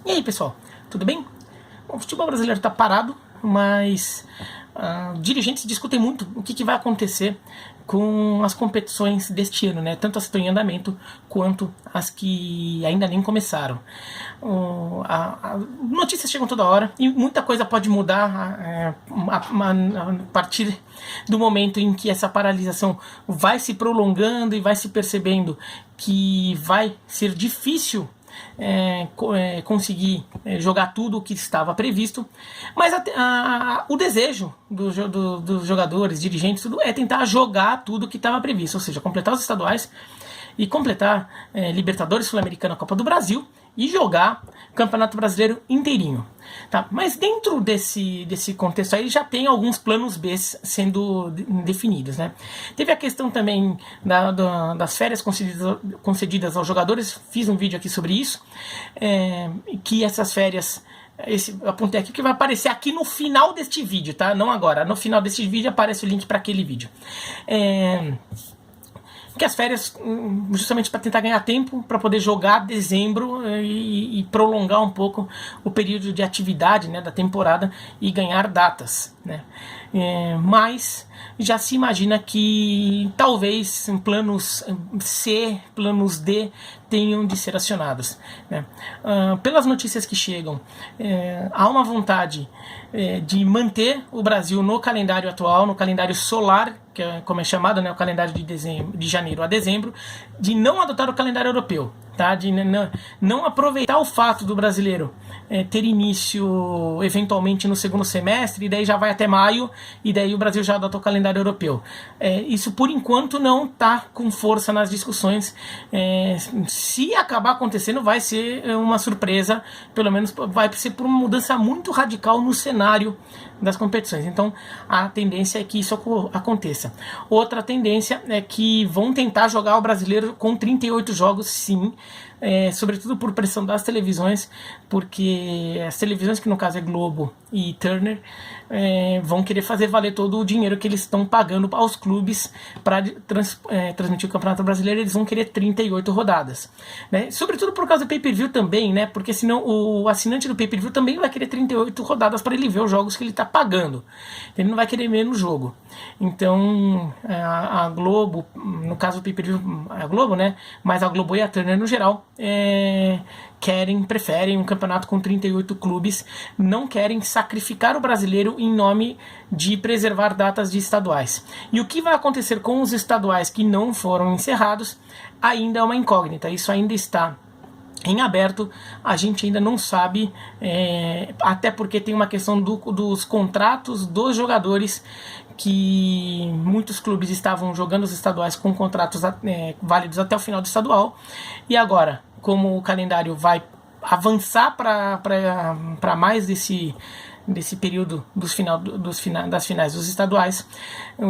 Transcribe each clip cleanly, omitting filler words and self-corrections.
E aí, pessoal, tudo bem? Bom, o futebol brasileiro está parado, mas dirigentes discutem muito o que vai acontecer com as competições deste ano, né? Tanto as que estão em andamento quanto as que ainda nem começaram. Notícias chegam toda hora e muita coisa pode mudar a partir do momento em que essa paralisação vai se prolongando e vai se percebendo que vai ser difícil conseguir jogar tudo o que estava previsto, mas o desejo dos jogadores, dirigentes, tudo é tentar jogar tudo o que estava previsto, ou seja, completar os estaduais e completar Libertadores, Sul-Americana, Copa do Brasil e jogar Campeonato Brasileiro inteirinho. Tá? Mas dentro desse contexto aí já tem alguns planos B sendo definidos. Né? Teve a questão também das férias concedidas aos jogadores, fiz um vídeo aqui sobre isso, que essas férias, apontei aqui que vai aparecer aqui no final deste vídeo, tá? Não agora, no final deste vídeo aparece o link para aquele vídeo. Que as férias, justamente para tentar ganhar tempo, para poder jogar dezembro e prolongar um pouco o período de atividade, né, da temporada e ganhar datas. Né? Mas já se imagina que talvez planos C, planos D tenham de ser acionados. Né? Pelas notícias que chegam, há uma vontade de manter o Brasil no calendário atual, no calendário solar, que é como é chamado, né, o calendário de janeiro a dezembro, de não adotar o calendário europeu, tá? De não aproveitar o fato do brasileiro ter início eventualmente no segundo semestre, e daí já vai até maio, e daí o Brasil já adotou o calendário europeu. Isso por enquanto não está com força nas discussões. Se acabar acontecendo, vai ser uma surpresa, pelo menos vai ser por uma mudança muito radical no cenário das competições. Então a tendência é que isso aconteça. Outra tendência é que vão tentar jogar o brasileiro com 38 jogos, sim, sobretudo por pressão das televisões, porque as televisões, que no caso é Globo e Turner, vão querer fazer valer todo o dinheiro que eles estão pagando aos clubes para transmitir o Campeonato Brasileiro. Eles vão querer 38 rodadas, né? Sobretudo por causa do pay-per-view também, né? Porque senão o assinante do pay-per-view também vai querer 38 rodadas para ele ver os jogos que ele está pagando. Ele não vai querer menos jogo. Então a Globo, no caso do pay-per-view, a Globo, né? Mas a Globo e a Turner no geral preferem um campeonato com 38 clubes, não querem sacrificar o brasileiro em nome de preservar datas de estaduais. E o que vai acontecer com os estaduais que não foram encerrados ainda é uma incógnita. Isso ainda está em aberto, a gente ainda não sabe, até porque tem uma questão dos contratos dos jogadores, que muitos clubes estavam jogando os estaduais com contratos válidos até o final do estadual, e agora, como o calendário vai avançar para mais desse período das finais dos estaduais,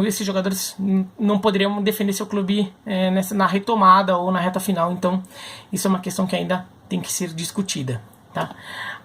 esses jogadores não poderiam defender seu clube na retomada ou na reta final. Então isso é uma questão que ainda tem que ser discutida, tá?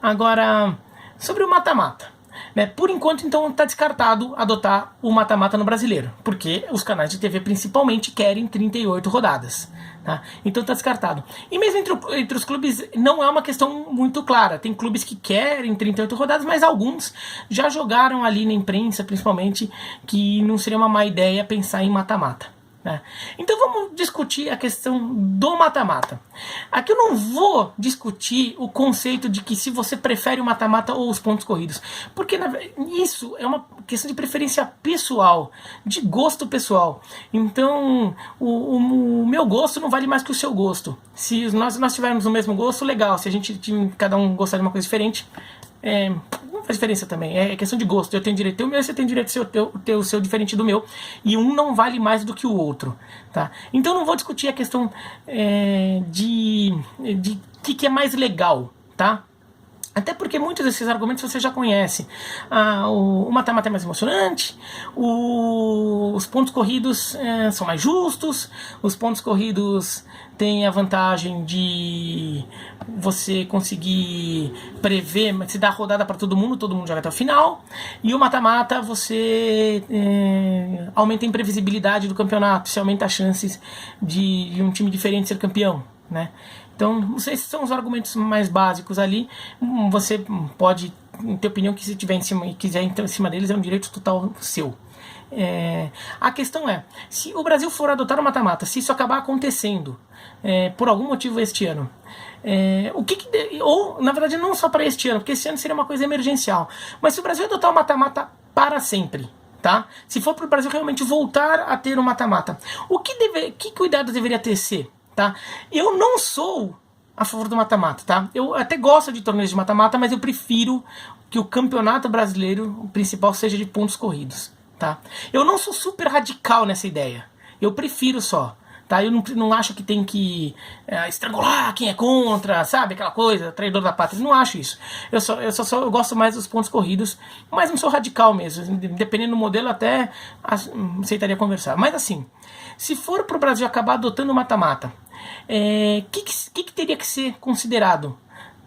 Agora, sobre o mata-mata, né? Por enquanto, então, está descartado adotar o mata-mata no brasileiro, porque os canais de TV principalmente querem 38 rodadas. Tá? Então está descartado. E mesmo entre os clubes não é uma questão muito clara. Tem clubes que querem 38 rodadas, mas alguns já jogaram ali na imprensa, principalmente, que não seria uma má ideia pensar em mata-mata. Né? Então vamos discutir a questão do mata-mata. Aqui eu não vou discutir o conceito de que se você prefere o mata-mata ou os pontos corridos, porque isso é uma questão de preferência pessoal, de gosto pessoal. Então o meu gosto não vale mais que o seu gosto. Se nós tivermos o mesmo gosto, legal. Se cada um gostar de uma coisa diferente, não faz diferença também, é questão de gosto. Eu tenho direito ao meu, você tem direito ao ter o seu diferente do meu, e um não vale mais do que o outro, tá? Então não vou discutir a questão de que é mais legal, tá? Até porque muitos desses argumentos você já conhece. O mata-mata é mais emocionante, os pontos corridos são mais justos, os pontos corridos têm a vantagem de você conseguir prever, se dá rodada para todo mundo joga até o final, e o mata-mata você aumenta a imprevisibilidade do campeonato, você aumenta as chances de um time diferente ser campeão. Né? Então, não sei se são os argumentos mais básicos ali. Você pode ter opinião que se tiver em cima e quiser entrar em cima deles, é um direito total seu. A questão é, se o Brasil for adotar o mata-mata, se isso acabar acontecendo por algum motivo este ano, ou na verdade não só para este ano, porque este ano seria uma coisa emergencial, mas se o Brasil adotar o mata-mata para sempre, tá? Se for para o Brasil realmente voltar a ter o mata-mata, que cuidado deveria ter ser, tá? Eu não sou a favor do mata-mata, tá? Eu até gosto de torneios de mata-mata, mas eu prefiro que o campeonato brasileiro, o principal, seja de pontos corridos, tá? Eu não sou super radical nessa ideia. Eu prefiro só, tá? Eu não acho que tem que estrangular quem é contra, sabe? Aquela coisa, traidor da pátria. Não acho isso. Eu gosto mais dos pontos corridos, mas não sou radical mesmo. Dependendo do modelo, até aceitaria conversar. Mas assim, se for pro Brasil acabar adotando o mata-mata, que teria que ser considerado?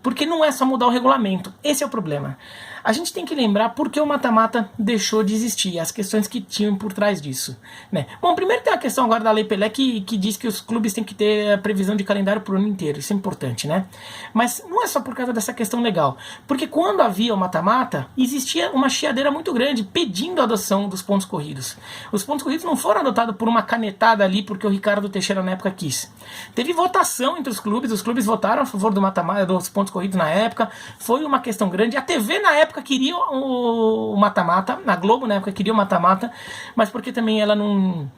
Porque não é só mudar o regulamento. Esse é o problema. A gente tem que lembrar por que o mata-mata deixou de existir, as questões que tinham por trás disso, né? Bom, primeiro tem a questão agora da Lei Pelé que diz que os clubes têm que ter a previsão de calendário por ano inteiro. Isso é importante, né? Mas não é só por causa dessa questão legal. Porque quando havia o mata-mata, existia uma chiadeira muito grande pedindo a adoção dos pontos corridos. Os pontos corridos não foram adotados por uma canetada ali porque o Ricardo Teixeira na época quis. Teve votação entre os clubes votaram a favor do mata-mata, dos pontos corridos na época. Foi uma questão grande. A TV na época queria o mata-mata, a Globo na época queria o mata-mata, mas porque também ela não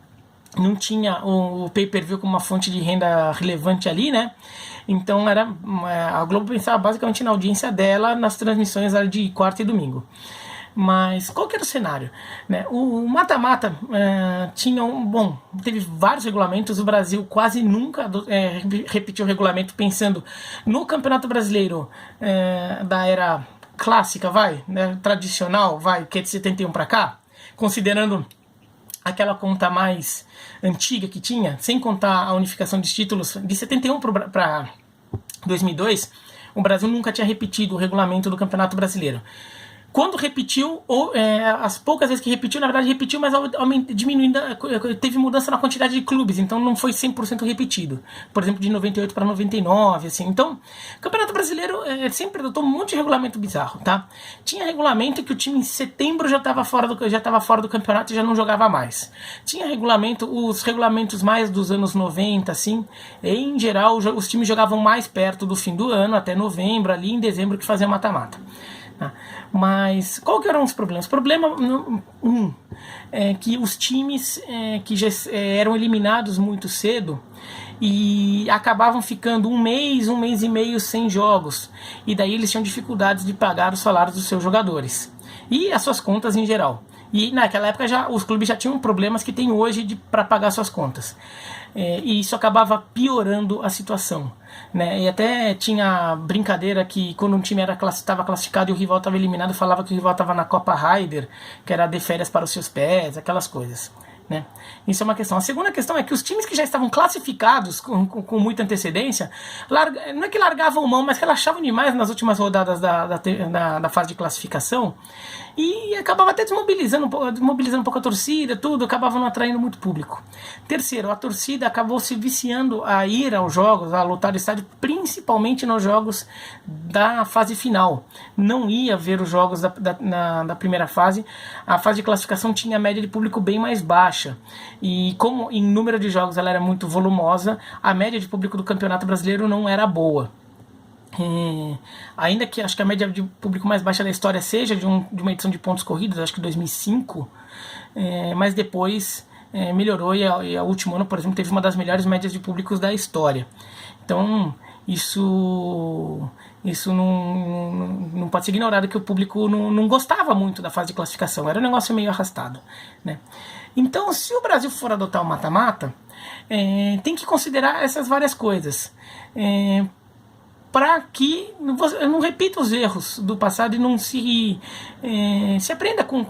tinha o pay-per-view como uma fonte de renda relevante ali, né? Então a Globo pensava basicamente na audiência dela nas transmissões de quarta e domingo. Mas qual que era o cenário? Né? O mata-mata teve vários regulamentos. O Brasil quase nunca repetiu o regulamento pensando no Campeonato Brasileiro da era clássica, né? Tradicional, que é de 71 para cá, considerando aquela conta mais antiga que tinha, sem contar a unificação dos títulos de 71 para 2002, o Brasil nunca tinha repetido o regulamento do Campeonato Brasileiro. Quando repetiu, as poucas vezes que repetiu, na verdade repetiu, mas diminuindo, teve mudança na quantidade de clubes, então não foi 100% repetido. Por exemplo, de 98 para 99, assim. Então, o Campeonato Brasileiro sempre adotou um monte de regulamento bizarro, tá? Tinha regulamento que o time em setembro já estava fora do campeonato e já não jogava mais. Tinha os regulamentos mais dos anos 90, assim, em geral, os times jogavam mais perto do fim do ano, até novembro, ali em dezembro, que fazia mata-mata. Mas qual que eram os problemas? O problema é que os times que já eram eliminados muito cedo e acabavam ficando um mês e meio sem jogos, e daí eles tinham dificuldades de pagar os salários dos seus jogadores e as suas contas em geral. E naquela época os clubes já tinham problemas que tem hoje para pagar suas contas. E isso acabava piorando a situação, né? E até tinha brincadeira que quando um time estava classificado e o rival estava eliminado, falava que o rival estava na Copa Ryder, que era de férias para os seus pés, aquelas coisas, né? Isso é uma questão. A segunda questão é que os times que já estavam classificados com muita antecedência, não é que largavam mão, mas relaxavam demais nas últimas rodadas da fase de classificação, e acabava até desmobilizando um pouco a torcida, tudo, acabava não atraindo muito público. Terceiro, a torcida acabou se viciando a ir aos jogos, a lotar o estádio, principalmente nos jogos da fase final. Não ia ver os jogos da primeira fase. A fase de classificação tinha a média de público bem mais baixa, e como em número de jogos ela era muito volumosa, a média de público do Campeonato Brasileiro não era boa. Ainda que acho que a média de público mais baixa da história seja de uma edição de pontos corridos, acho que 2005, mas depois melhorou, e a último ano, por exemplo, teve uma das melhores médias de públicos da história. Então isso não pode ser ignorado, que o público não gostava muito da fase de classificação, era um negócio meio arrastado, né? Então, se o Brasil for adotar o mata-mata, tem que considerar essas várias coisas, para que não repita os erros do passado e não se aprenda com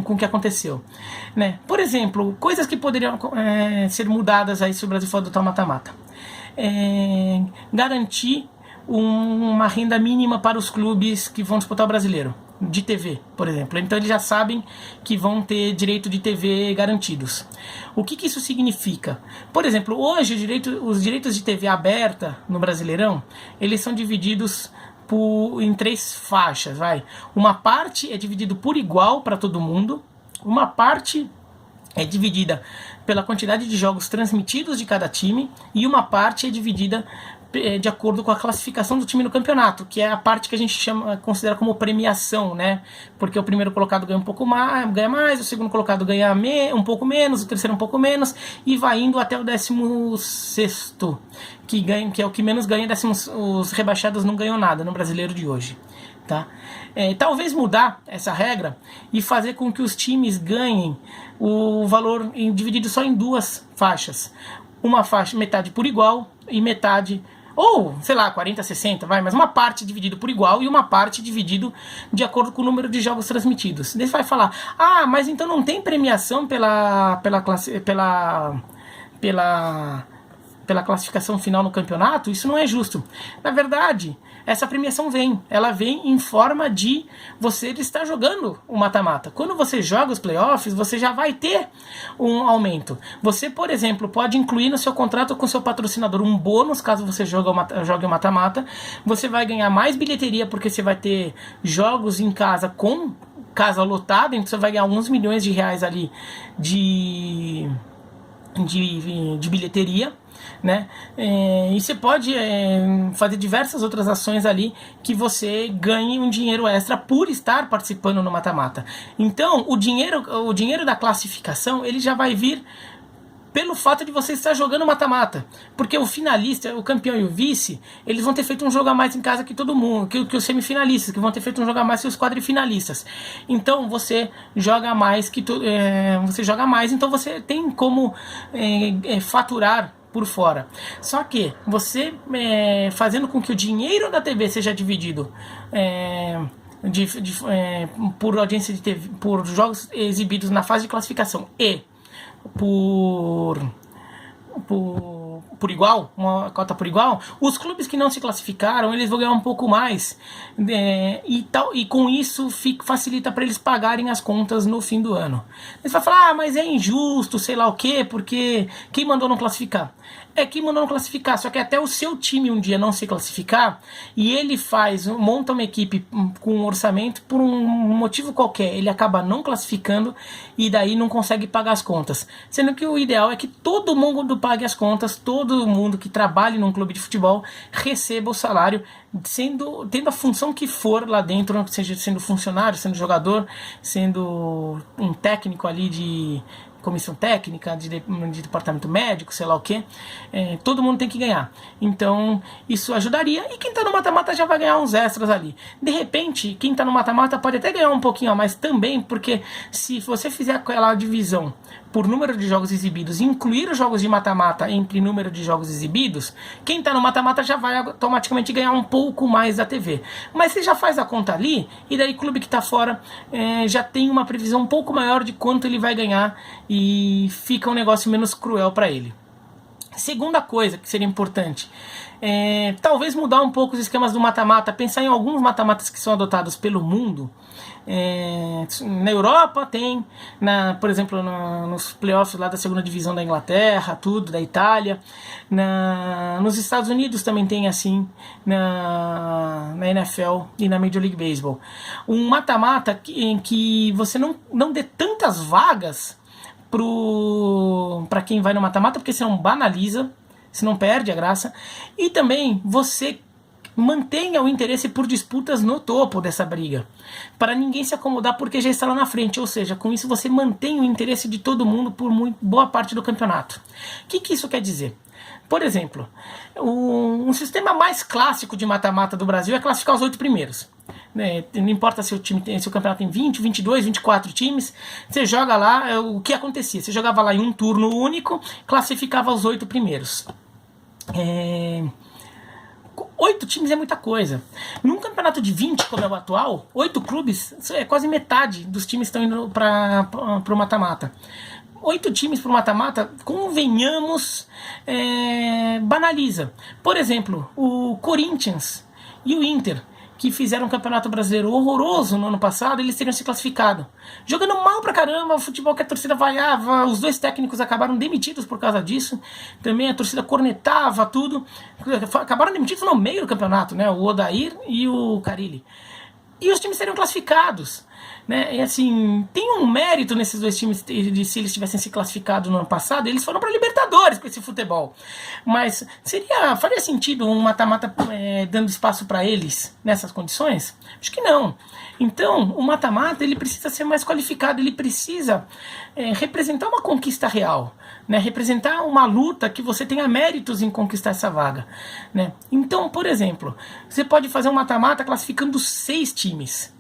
o que aconteceu, né? Por exemplo, coisas que poderiam ser mudadas aí se o Brasil for adotar o mata-mata. Garantir uma renda mínima para os clubes que vão disputar o Brasileiro. de TV, por exemplo. Então eles já sabem que vão ter direito de TV garantidos. O que isso significa? Por exemplo, hoje os direitos de TV aberta no Brasileirão, eles são divididos em 3 faixas. Uma parte é dividida por igual para todo mundo, uma parte é dividida pela quantidade de jogos transmitidos de cada time e uma parte é dividida de acordo com a classificação do time no campeonato, que é a parte que a gente considera como premiação, né? Porque o primeiro colocado ganha um pouco mais, o segundo colocado ganha um pouco menos, o terceiro um pouco menos, e vai indo até o 16º, que é o que menos ganha. Os rebaixados não ganham nada no Brasileiro de hoje. Tá? Talvez mudar essa regra e fazer com que os times ganhem o valor dividido só em 2 faixas. Uma faixa, metade por igual, e metade, ou sei lá, 40-60, mas uma parte dividido por igual e uma parte dividido de acordo com o número de jogos transmitidos. Daí você vai falar, mas então não tem premiação pela classificação final no campeonato? Isso não é justo. Na verdade, essa premiação ela vem em forma de você estar jogando o mata-mata. Quando você joga os playoffs, você já vai ter um aumento. Você, por exemplo, pode incluir no seu contrato com o seu patrocinador um bônus, caso você jogue o mata-mata. Você vai ganhar mais bilheteria, porque você vai ter jogos em casa com casa lotada, então você vai ganhar alguns milhões de reais ali de bilheteria, né? E você pode fazer diversas outras ações ali que você ganhe um dinheiro extra por estar participando no mata-mata. Então o dinheiro da classificação ele já vai vir pelo fato de você estar jogando mata-mata, porque o finalista, o campeão e o vice, eles vão ter feito um jogo a mais em casa que todo mundo, que os semifinalistas, que vão ter feito um jogo a mais que os quadrifinalistas. Então você joga mais então você tem como faturar por fora. Só que você fazendo com que o dinheiro da TV seja dividido por audiência de TV, por jogos exibidos na fase de classificação e por igual, uma cota por igual, os clubes que não se classificaram, eles vão ganhar um pouco mais, e com isso facilita para eles pagarem as contas no fim do ano. Eles vão falar, mas é injusto, sei lá o quê, porque quem mandou não classificar? Quem mandou não classificar, só que até o seu time um dia não se classificar, e ele monta uma equipe com um orçamento, por um motivo qualquer, ele acaba não classificando, e daí não consegue pagar as contas. Sendo que o ideal é que todo mundo pague as contas, todo mundo que trabalhe num clube de futebol receba o salário, tendo a função que for lá dentro, seja sendo funcionário, sendo jogador, sendo um técnico ali de comissão técnica, de departamento médico, sei lá o que, todo mundo tem que ganhar. Então isso ajudaria, e quem tá no mata-mata já vai ganhar uns extras ali. De repente, quem tá no mata-mata pode até ganhar um pouquinho a mais também, porque se você fizer aquela divisão por número de jogos exibidos, incluir os jogos de mata-mata entre número de jogos exibidos, quem tá no mata-mata já vai automaticamente ganhar um pouco mais da TV. Mas você já faz a conta ali, e daí o clube que tá fora já tem uma previsão um pouco maior de quanto ele vai ganhar, e fica um negócio menos cruel para ele. Segunda coisa que seria importante, talvez mudar um pouco os esquemas do mata-mata, pensar em alguns mata-matas que são adotados pelo mundo. Na Europa tem, por exemplo, nos playoffs lá da segunda divisão da Inglaterra, da Itália, nos Estados Unidos também tem assim, na NFL e na Major League Baseball. Um mata-mata em que você não dê tantas vagas para quem vai no mata-mata, porque senão banaliza, senão perde a graça, e também você mantenha o interesse por disputas no topo dessa briga, para ninguém se acomodar porque já está lá na frente, ou seja, com isso você mantém o interesse de todo mundo por boa parte do campeonato. O que isso quer dizer? Por exemplo, um sistema mais clássico de mata-mata do Brasil é classificar os 8 primeiros. Não importa se o campeonato tem 20, 22, 24 times, você joga lá, o que acontecia? Você jogava lá em um turno único, classificava os 8 primeiros. 8 times é muita coisa. Num campeonato de 20, como é o atual, 8 clubes, é quase metade dos times estão indo para o mata-mata. 8 times para o mata-mata, convenhamos, banaliza. Por exemplo, o Corinthians e o Inter, que fizeram um campeonato brasileiro horroroso no ano passado, eles teriam se classificado. Jogando mal pra caramba, o futebol que a torcida vaiava, os dois técnicos acabaram demitidos por causa disso, também a torcida cornetava tudo, acabaram demitidos no meio do campeonato, né? O Odair e o Carille. E os times seriam classificados, né? E assim, tem um mérito nesses dois times de se eles tivessem se classificado no ano passado, eles foram para Libertadores com esse futebol. Mas faria sentido um mata-mata dando espaço para eles nessas condições? Acho que não. Então, o mata-mata ele precisa ser mais qualificado, ele precisa representar uma conquista real, né? Representar uma luta que você tenha méritos em conquistar essa vaga, né? Então, por exemplo, você pode fazer um mata-mata classificando 6 times.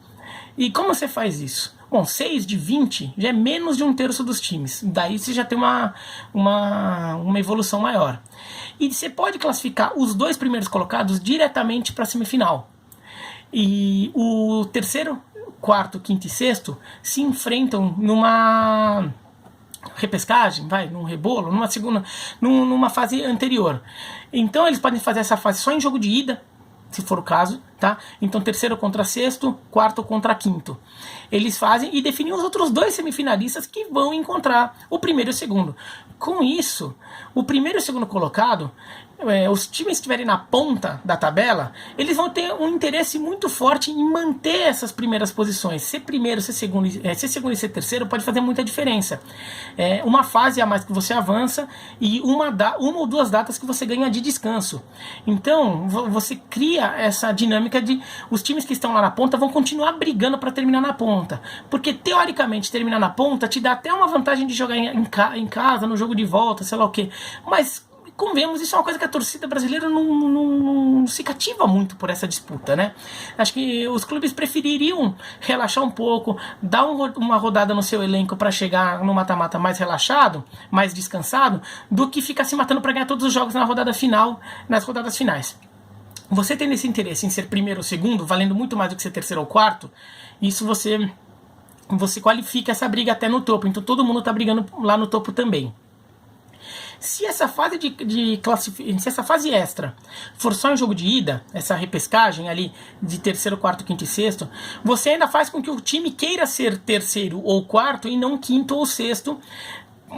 E como você faz isso? Bom, 6 de 20 já é menos de 1/3 dos times. Daí você já tem uma evolução maior. E você pode classificar os 2 primeiros colocados diretamente para a semifinal. E o terceiro, quarto, quinto e sexto se enfrentam numa repescagem, num rebolo, numa fase anterior. Então eles podem fazer essa fase só em jogo de ida, se for o caso, tá? Então terceiro contra sexto, quarto contra quinto. Eles fazem e definem os outros 2 semifinalistas que vão encontrar o primeiro e o segundo. Com isso, o primeiro e o segundo colocado, os times que estiverem na ponta da tabela, eles vão ter um interesse muito forte em manter essas primeiras posições. Ser primeiro, ser segundo e ser terceiro pode fazer muita diferença. Uma fase a mais que você avança e uma ou 2 datas que você ganha de descanso. Então, você cria essa dinâmica de os times que estão lá na ponta vão continuar brigando para terminar na ponta. Porque, teoricamente, terminar na ponta te dá até uma vantagem de jogar em casa, no jogo de volta, sei lá o quê. Mas convenhamos, isso é uma coisa que a torcida brasileira não se cativa muito por essa disputa, né? Acho que os clubes prefeririam relaxar um pouco, dar uma rodada no seu elenco para chegar no mata-mata mais relaxado, mais descansado, do que ficar se matando para ganhar todos os jogos na rodada final, nas rodadas finais. Você tendo esse interesse em ser primeiro ou segundo, valendo muito mais do que ser terceiro ou quarto, isso você qualifica essa briga até no topo. Então todo mundo está brigando lá no topo também. Se essa fase se essa fase extra for só em jogo de ida, essa repescagem ali de terceiro, quarto, quinto e sexto, você ainda faz com que o time queira ser terceiro ou quarto e não quinto ou sexto,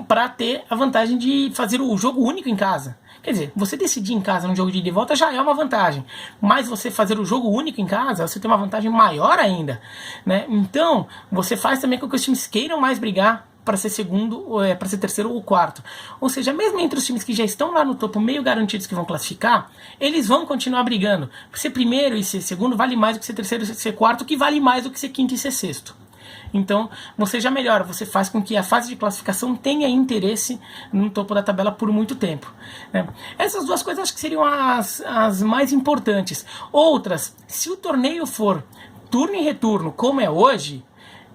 para ter a vantagem de fazer o jogo único em casa. Quer dizer, você decidir em casa no jogo de ida e volta já é uma vantagem, mas você fazer o jogo único em casa, você tem uma vantagem maior ainda, né? Então, você faz também com que os times queiram mais brigar para ser segundo, para ser terceiro ou quarto. Ou seja, mesmo entre os times que já estão lá no topo, meio garantidos que vão classificar, eles vão continuar brigando. Ser primeiro e ser segundo vale mais do que ser terceiro e ser quarto, que vale mais do que ser quinto e ser sexto. Então, você já melhora, você faz com que a fase de classificação tenha interesse no topo da tabela por muito tempo, né? Essas 2 coisas acho que seriam as mais importantes. Outras, se o torneio for turno e retorno, como é hoje,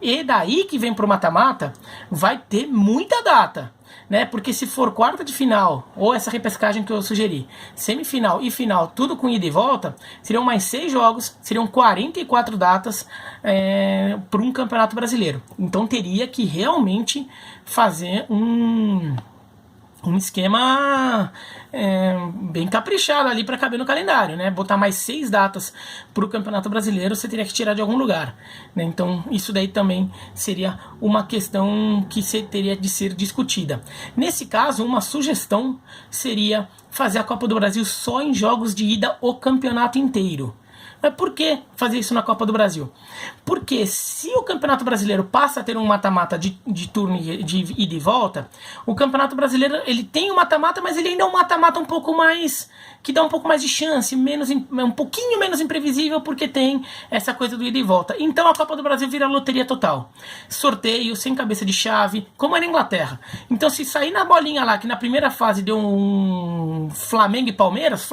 e daí que vem pro mata-mata, vai ter muita data, né? Porque se for quarta de final, ou essa repescagem que eu sugeri, semifinal e final, tudo com ida e volta, seriam mais 6 jogos, seriam 44 datas para um campeonato brasileiro. Então teria que realmente fazer um esquema bem caprichado ali para caber no calendário, né? Botar mais 6 datas para o Campeonato Brasileiro, você teria que tirar de algum lugar, né? Então isso daí também seria uma questão que teria de ser discutida. Nesse caso, uma sugestão seria fazer a Copa do Brasil só em jogos de ida o campeonato inteiro. Mas por que fazer isso na Copa do Brasil? Porque se o Campeonato Brasileiro passa a ter um mata-mata de turno de ida e volta, o Campeonato Brasileiro ele tem um mata-mata, mas ele ainda é um mata-mata um pouco mais, que dá um pouco mais de chance, um pouquinho menos imprevisível, porque tem essa coisa do ida e volta. Então a Copa do Brasil vira loteria total. Sorteio, sem cabeça de chave, como era a Inglaterra. Então se sair na bolinha lá, que na primeira fase deu um Flamengo e Palmeiras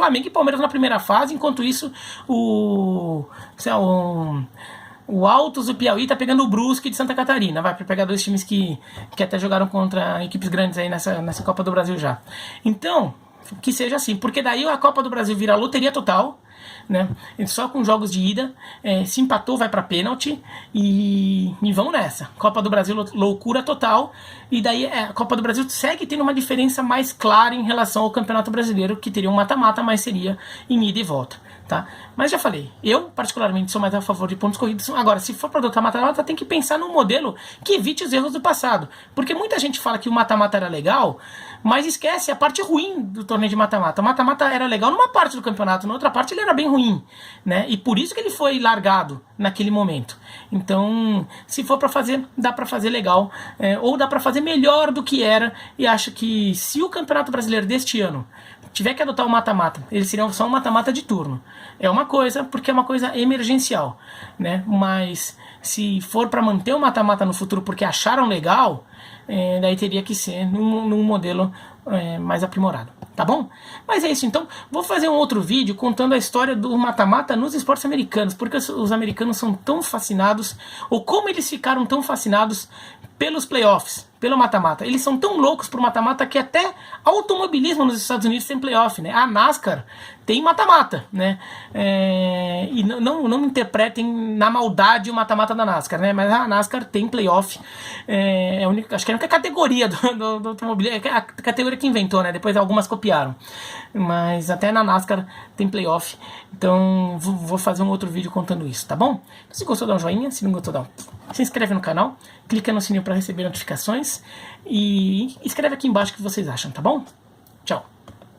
na primeira fase, enquanto isso o Altos do Piauí tá pegando o Brusque de Santa Catarina. Vai pegar 2 times que até jogaram contra equipes grandes aí nessa Copa do Brasil já. Então, que seja assim, porque daí a Copa do Brasil vira loteria total, né? Só com jogos de ida, se empatou vai para pênalti e vão nessa. Copa do Brasil loucura total, e daí a Copa do Brasil segue tendo uma diferença mais clara em relação ao Campeonato Brasileiro, que teria um mata-mata, mas seria em ida e volta. tá? Mas já falei, eu particularmente sou mais a favor de pontos corridos. Agora, se for para adotar mata-mata, tem que pensar num modelo que evite os erros do passado, porque muita gente fala que o mata-mata era legal, mas esquece a parte ruim do torneio de mata-mata. O mata-mata era legal numa parte do campeonato, na outra parte ele era bem ruim, né? E por isso que ele foi largado naquele momento. Então, se for para fazer, dá para fazer legal, ou dá para fazer melhor do que era, e acho que se o Campeonato Brasileiro deste ano tiver que adotar o mata-mata, eles seriam só um mata-mata de turno. É uma coisa, porque é uma coisa emergencial, né? Mas se for para manter o mata-mata no futuro porque acharam legal, daí teria que ser num modelo mais aprimorado, tá bom? Mas é isso, então vou fazer um outro vídeo contando a história do mata-mata nos esportes americanos, porque os americanos são tão fascinados, ou como eles ficaram tão fascinados pelos playoffs, pelo mata-mata. Eles são tão loucos pro mata-mata que até automobilismo nos Estados Unidos tem playoff, né? A NASCAR tem mata-mata, né? E não me interpretem na maldade o mata-mata da NASCAR, né? Mas a NASCAR tem playoff. Acho que é a única categoria do automobilismo, é a categoria que inventou, né? Depois algumas copiaram. Mas até na NASCAR tem playoff. Então vou fazer um outro vídeo contando isso, tá bom? Se gostou, dá um joinha. Se não gostou, se inscreve no canal. Clica no sininho para receber notificações. E escreve aqui embaixo o que vocês acham, tá bom? Tchau.